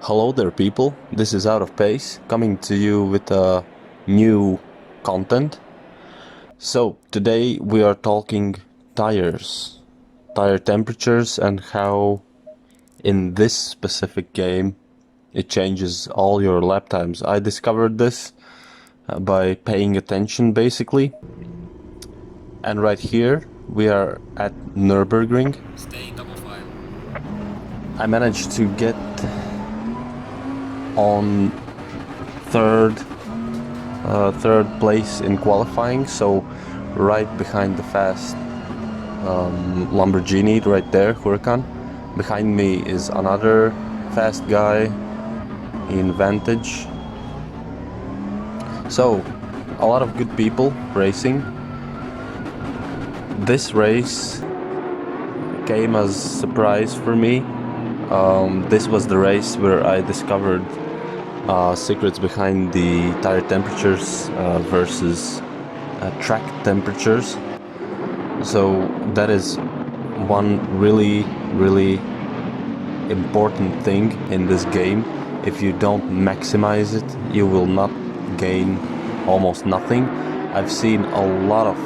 Hello there people, this is Out of Pace, coming to you with new content. So today we are talking tires, tire temperatures, and how in this specific game it changes all your lap times. I discovered this by paying attention basically. And right here we are at Nürburgring. Stay double file. I managed to get on third place in qualifying, so right behind the fast Lamborghini right there, Huracan. Behind me is another fast guy in Vantage. So a lot of good people racing. This race came as a surprise for me. This was the race where I discovered secrets behind the tire temperatures versus track temperatures. So that is one really important thing in this game. If you don't maximize it, you will not gain almost nothing. I've seen a lot of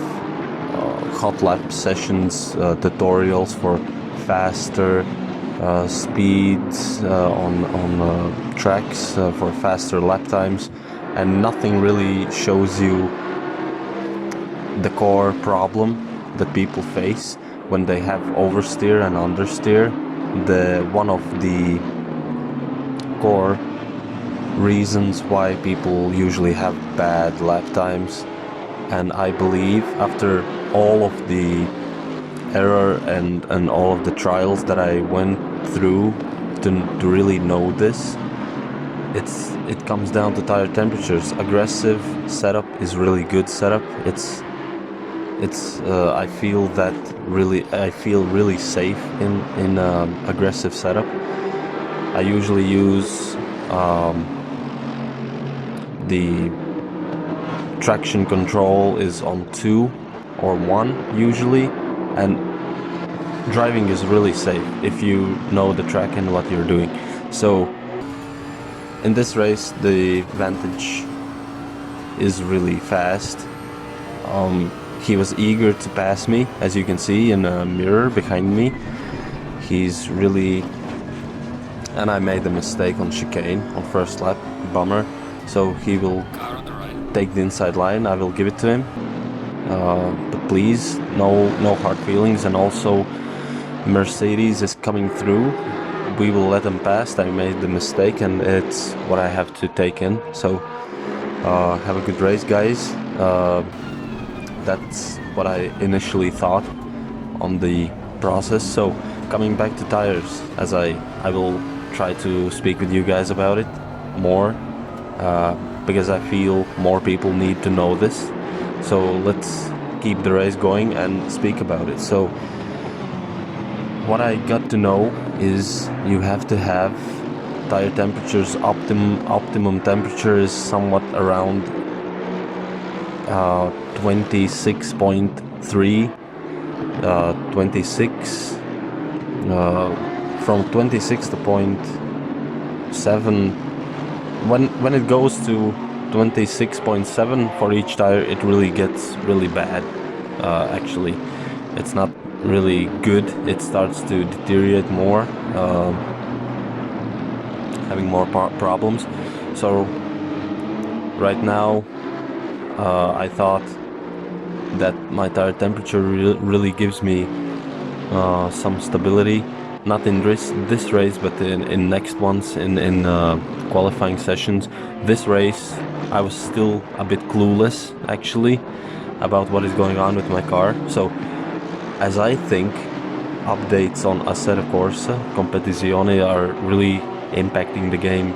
hot lap sessions, tutorials for faster speeds on tracks for faster lap times, and nothing really shows you the core problem that people face when they have oversteer and understeer. One of the core reasons why people usually have bad lap times, and I believe after all of the error and all of the trials that I went through to really know this, it comes down to tire temperatures. Aggressive setup is really good setup. I feel really safe in aggressive setup. I usually use the traction control is on 2 or 1 usually, and driving is really safe if you know the track and what you're doing. So in this race the Vantage is really fast. He was eager to pass me, as you can see in a mirror behind me. He's really... and I made a mistake on chicane on first lap, bummer. So he will take the inside line, I will give it to him. But please, no hard feelings. And also Mercedes is coming through, we will let them pass. I made the mistake and it's what I have to take in. So have a good race, guys. That's what I initially thought on the process. So coming back to tires, as I will try to speak with you guys about it more, because I feel more people need to know this. So let's keep the race going and speak about it. So what I got to know is you have to have tire temperatures, optimum temperature is somewhat around 26.3, 26, from 26 to 0.7. When it goes to 26.7 for each tire, it really gets really bad. Actually, it's not really good. It starts to deteriorate more, having more problems. So right now I thought that my tire temperature really gives me some stability, not in this race, but in next ones, in qualifying sessions. This race I was still a bit clueless actually about what is going on with my car. So as I think updates on Assetto Corsa Competizione are really impacting the game.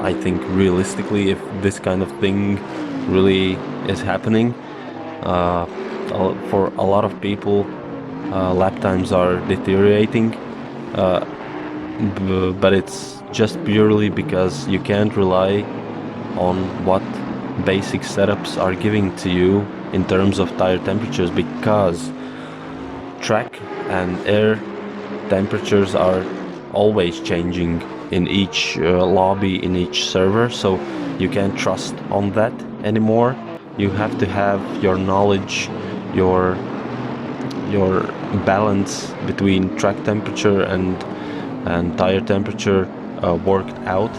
I think realistically, if this kind of thing really is happening, for a lot of people lap times are deteriorating, but it's just purely because you can't rely on what basic setups are giving to you in terms of tire temperatures, because track and air temperatures are always changing in each lobby, in each server, so you can't trust on that anymore. You have to have your knowledge, your balance between track temperature and tire temperature worked out.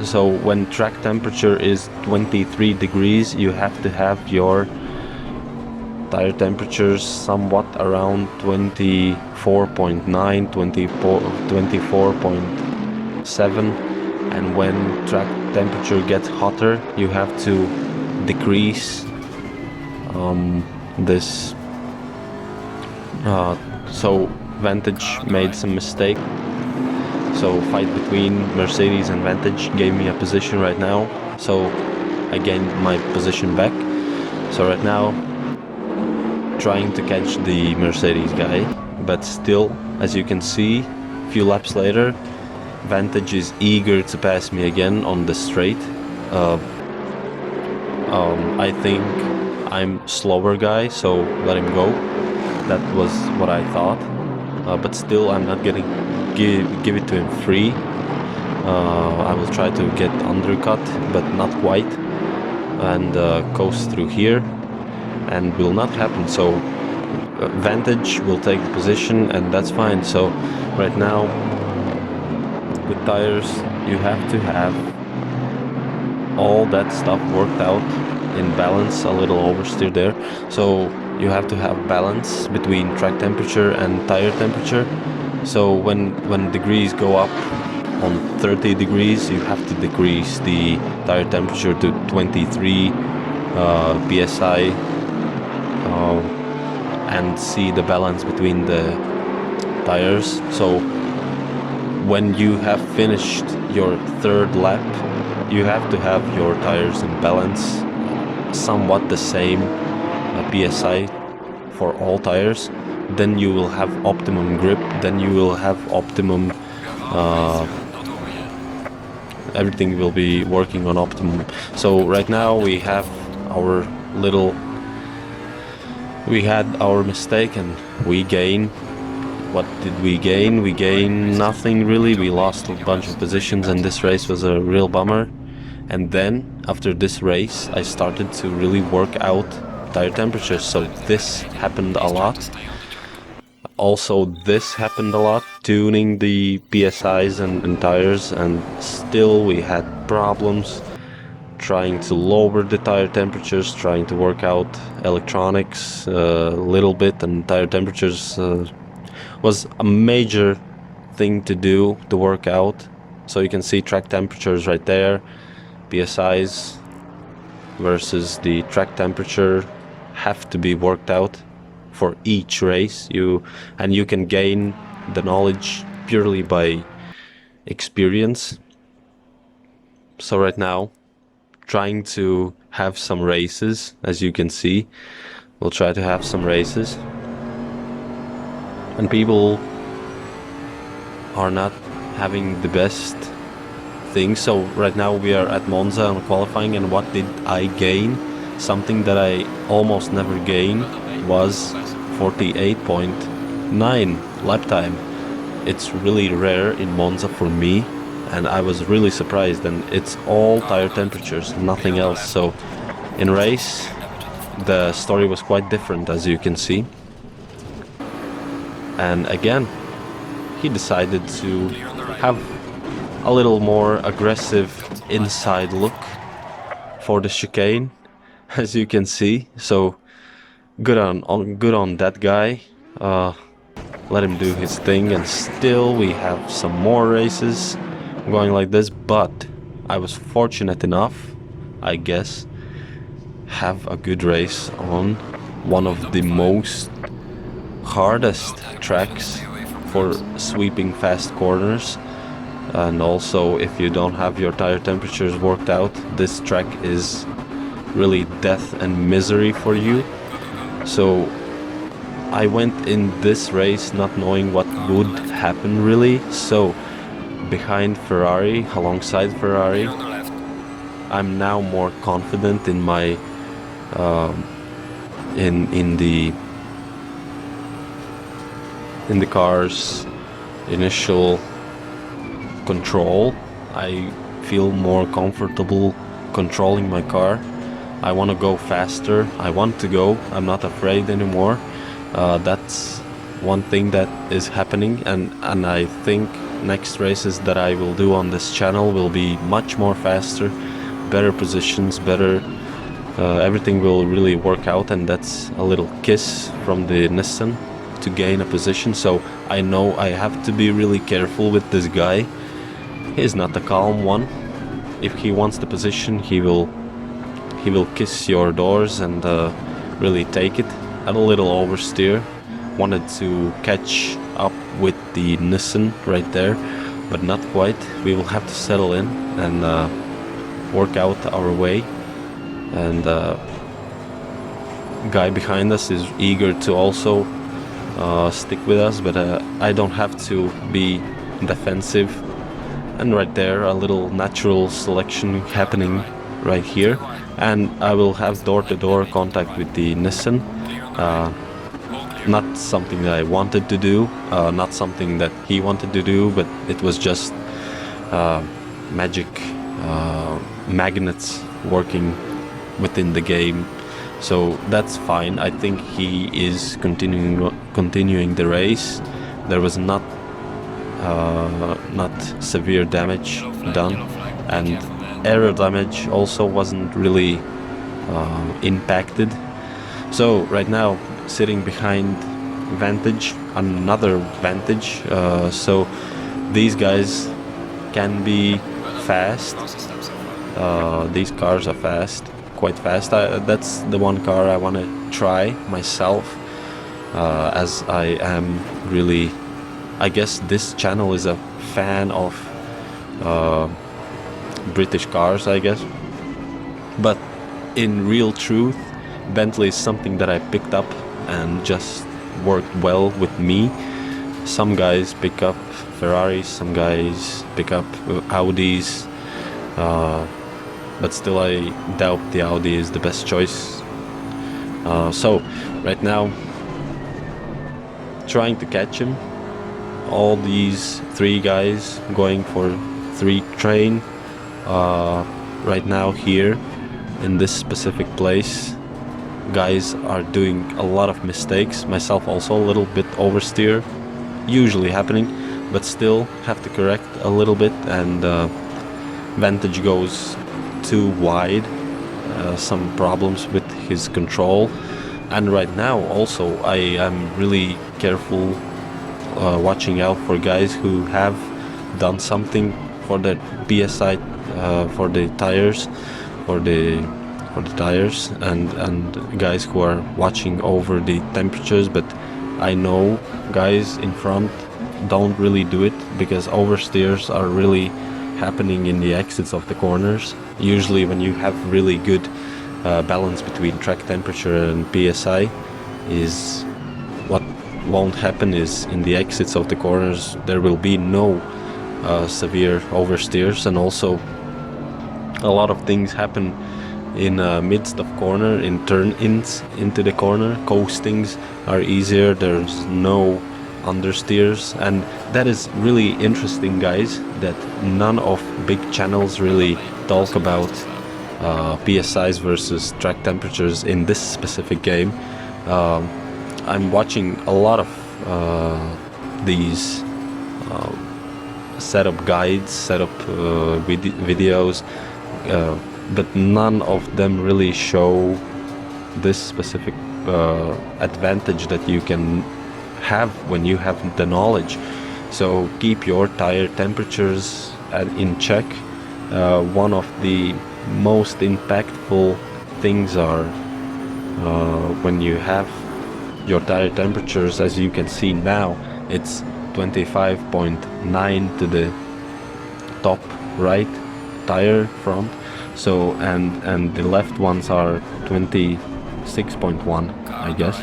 So when track temperature is 23 degrees, you have to have your tire temperatures somewhat around 24.9, 24.7, and when track temperature gets hotter, you have to decrease this. So Vantage made some mistake. So fight between Mercedes and Vantage gave me a position right now. So I gained my position back. So right now, trying to catch the Mercedes guy, but still, as you can see, a few laps later, Vantage is eager to pass me again on the straight. I think I'm slower guy, so let him go. That was what I thought, but still I'm not getting give it to him free. I will try to get undercut, but not quite, and coast through here, and will not happen. So Vantage will take the position, and that's fine. So right now with tires, you have to have all that stuff worked out in balance. A little oversteer there. So you have to have balance between track temperature and tire temperature. So when degrees go up on 30 degrees, you have to decrease the tire temperature to 23 psi and see the balance between the tires. So when you have finished your third lap, you have to have your tires in balance, somewhat the same psi for all tires. Then you will have optimum grip, then you will have optimum everything will be working on optimum. So right now we have our we had our mistake and we gain. What did we gain? We gained nothing really. We lost a bunch of positions, and this race was a real bummer. And then after this race I started to really work out tire temperatures, so this happened a lot. Also this happened a lot, tuning the PSIs and tires, and still we had problems trying to lower the tire temperatures, trying to work out electronics a little bit, and tire temperatures was a major thing to do, to work out. So you can see track temperatures right there, PSIs versus the track temperature have to be worked out for each race. You can gain the knowledge purely by experience. So right now, trying to have some races, as you can see, we'll try to have some races, and people are not having the best things. So right now we are at Monza on qualifying, and what did I gain? Something that I almost never gain was 48.9 lap time. It's really rare in Monza for me, and I was really surprised, and it's all tire temperatures, nothing else. So in race the story was quite different, as you can see. And again, he decided to have a little more aggressive inside look for the chicane, as you can see. So good on that guy. Let him do his thing, and still we have some more races going like this. But I was fortunate enough, I guess, have a good race on one of the most hardest tracks for sweeping fast corners. And also, if you don't have your tire temperatures worked out, this track is really death and misery for you. So I went in this race not knowing what would happen really. So behind Ferrari, alongside Ferrari, I'm now more confident in my in the car's initial control. I feel more comfortable controlling my car. I want to go faster. I want to go. I'm not afraid anymore. That's one thing that is happening, and I think next races that I will do on this channel will be much more faster, better positions, better everything will really work out, and that's a little kiss from the Nissan to gain a position. So I know I have to be really careful with this guy. He's not a calm one. If he wants the position, he will kiss your doors and really take it. Had a little oversteer, wanted to catch up with the Nissan right there, but not quite. We will have to settle in and work out our way. And guy behind us is eager to also stick with us, but I don't have to be defensive. And right there, a little natural selection happening right here, and I will have door-to-door contact with the Nissan. Not something that I wanted to do, not something that he wanted to do, but it was just magic magnets working within the game. So that's fine. I think he is continuing the race. There was not severe damage done, and aero damage also wasn't really impacted. So right now, sitting behind Vantage, another Vantage, so these guys can be fast. These cars are fast, quite fast. That's the one car I want to try myself, as I am really, I guess this channel is a fan of British cars, I guess. But in real truth, Bentley is something that I picked up and just worked well with me. Some guys pick up Ferraris, some guys pick up Audis, but still I doubt the Audi is the best choice. So right now, trying to catch him. All these three guys going for 3 train right now here in this specific place. Guys are doing a lot of mistakes, myself also a little bit oversteer, usually happening, but still have to correct a little bit, and Vantage goes too wide, some problems with his control. And right now also I am really careful, watching out for guys who have done something for the PSI, for the tires, for the tires, and guys who are watching over the temperatures. But I know guys in front don't really do it, because oversteers are really happening in the exits of the corners. Usually when you have really good balance between track temperature and PSI, is what won't happen is in the exits of the corners there will be no severe oversteers. And also a lot of things happen in midst of corner, in turn-ins into the corner. Coastings are easier, there's no understeers, and that is really interesting, guys, that none of big channels really talk about PSIs versus track temperatures in this specific game. I'm watching a lot of these setup guides, setup videos, but none of them really show this specific advantage that you can have when you have the knowledge. So keep your tire temperatures in check. One of the most impactful things are when you have your tire temperatures, as you can see now, it's 25.9 to the top right tire front. So and the left ones are 26.1, I guess.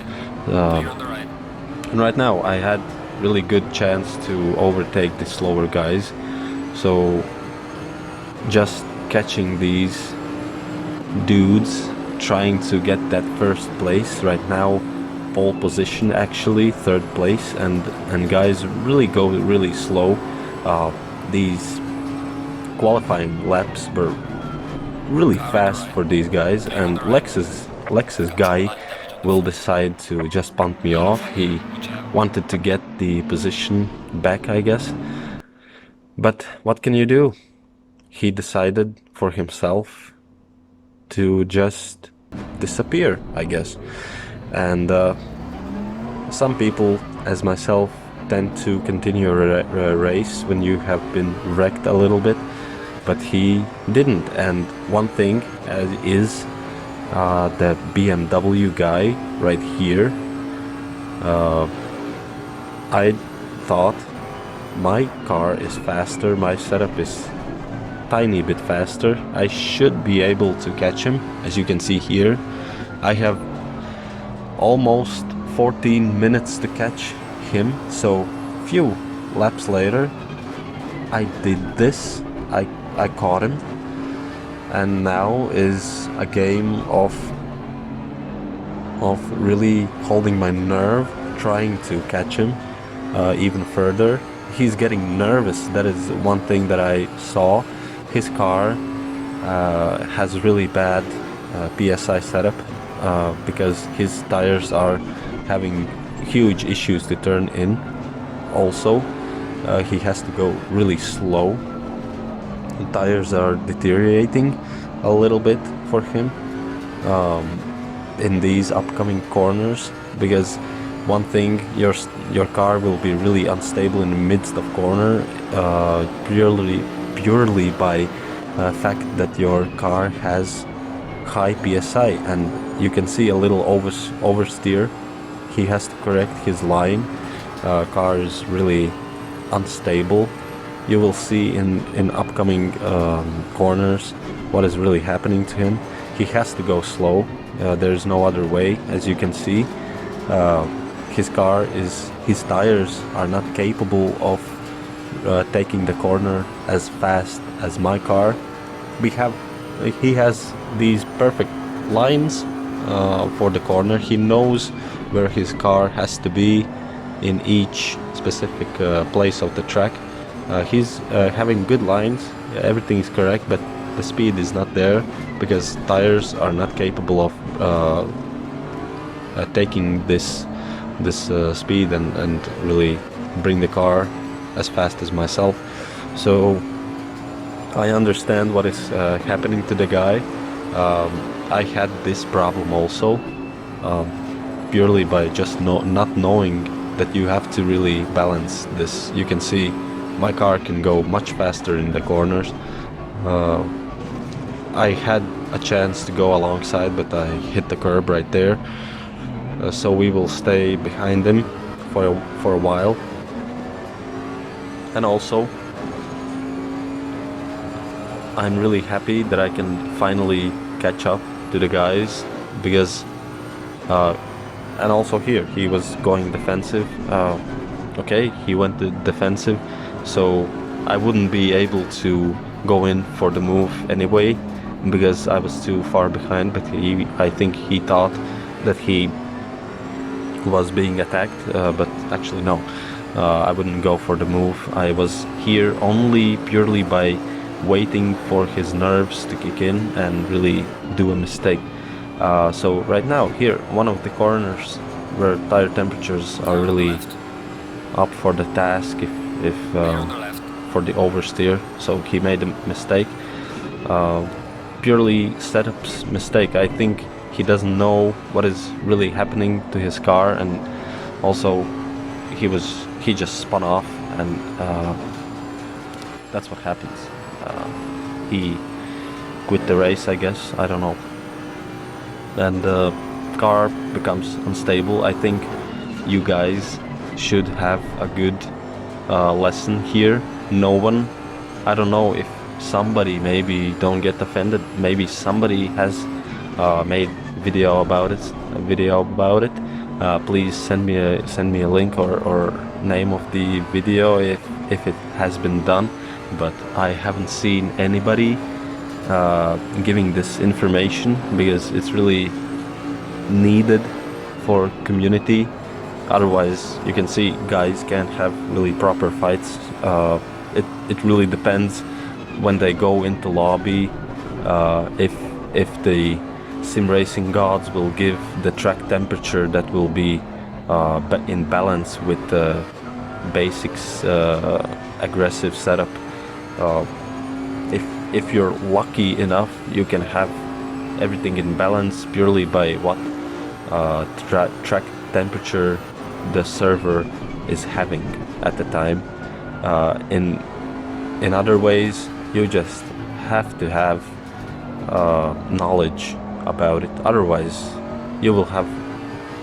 And right now I had really good chance to overtake the slower guys. So just catching these dudes, trying to get that first place right now, pole position actually, 3rd place, and guys really go really slow. these qualifying laps were really fast for these guys, and Lex's guy will decide to just punt me off. He wanted to get the position back, I guess. But what can you do? He decided for himself to just disappear, I guess. And some people, as myself, tend to continue a race when you have been wrecked a little bit, but he didn't. And one thing is the BMW guy right here. I thought my car is faster, my setup is tiny bit faster. I should be able to catch him. As you can see here, I have almost 14 minutes to catch him. So few laps later, I did this. I caught him, and now is a game of really holding my nerve, trying to catch him even further. He's getting nervous. That is one thing that I saw. His car has really bad PSI setup because his tires are having huge issues to turn in. Also, he has to go really slow. The tires are deteriorating a little bit for him in these upcoming corners, because one thing, your car will be really unstable in the midst of corner purely by fact that your car has high PSI, and you can see a little oversteer. He has to correct his line. Car is really unstable. You will see in upcoming corners what is really happening to him. He has to go slow. There's no other way. As you can see, his tires are not capable of taking the corner as fast as my car. He has these perfect lines for the corner. He knows where his car has to be in each specific place of the track. He's having good lines, everything is correct, but the speed is not there because tires are not capable of taking this speed and really bring the car as fast as myself. So I understand what is happening to the guy. I had this problem also, purely by just not knowing that you have to really balance this. You can see my car can go much faster in the corners. I had a chance to go alongside, but I hit the curb right there. So we will stay behind him for a while. And also, I'm really happy that I can finally catch up to the guys, because and also here he was going defensive. Okay, he went to defensive, so I wouldn't be able to go in for the move anyway because I was too far behind. But I think he thought that he was being attacked, but actually no. I wouldn't go for the move. I was here only purely by waiting for his nerves to kick in and really do a mistake. So right now here, one of the corners where tire temperatures are really up for the task if for the oversteer, so he made a mistake, purely setup's mistake. I think he doesn't know what is really happening to his car, and also he just spun off, and that's what happens. He quit the race, I guess, I don't know, and the car becomes unstable. I think you guys should have a good lesson here. No one, I don't know if somebody, maybe don't get offended, maybe somebody has made video about it. Please send me a link or name of the video if it has been done. But I haven't seen anybody giving this information, because it's really needed for community. Otherwise, you can see guys can't have really proper fights it really depends when they go into lobby, if the sim racing gods will give the track temperature that will be in balance with the basics aggressive setup. If you're lucky enough, you can have everything in balance purely by what track temperature the server is having at the time. In other ways, you just have to have knowledge about it. Otherwise, you will have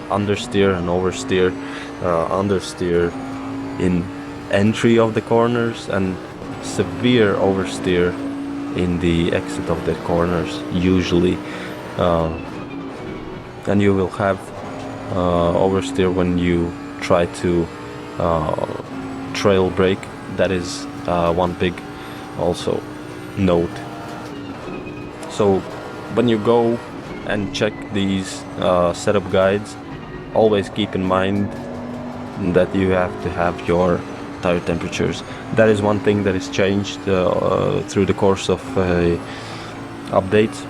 understeer and oversteer, understeer in entry of the corners and severe oversteer in the exit of the corners usually, and you will have oversteer when you try to trail brake. That is one big also note. So when you go and check these setup guides, always keep in mind that you have to have your tire temperatures. That is one thing that is changed through the course of updates,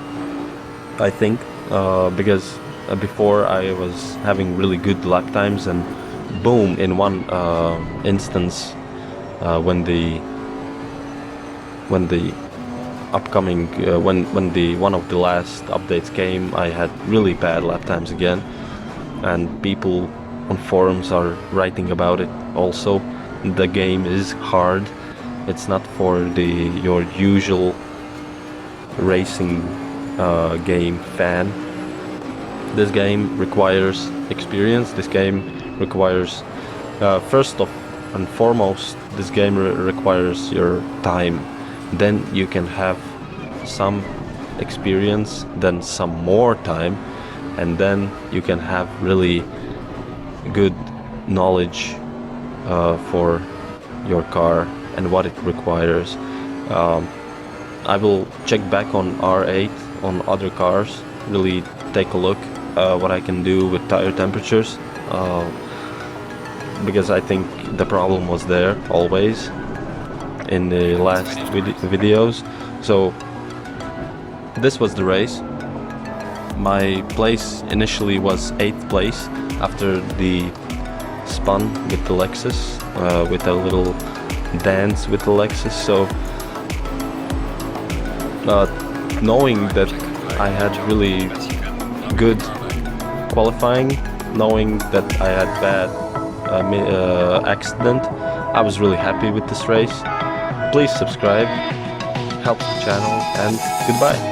I think, because before I was having really good lap times, and boom, in one instance, when the upcoming when the one of the last updates came, I had really bad lap times again, and people on forums are writing about it also. The game is hard. It's not for your usual racing game fan. This game requires experience. This game requires, first and foremost, this game requires your time. Then you can have some experience, then some more time, and then you can have really good knowledge for your car and what it requires. I will check back on R8 on other cars, really take a look what I can do with tire temperatures, because I think the problem was there always in the last videos. So this was the race. My place initially was 8th place after the spun with the Lexus, with a little dance with the Lexus. So knowing that I had really good qualifying, knowing that I had bad accident, I was really happy with this race. Please subscribe, help the channel, and goodbye.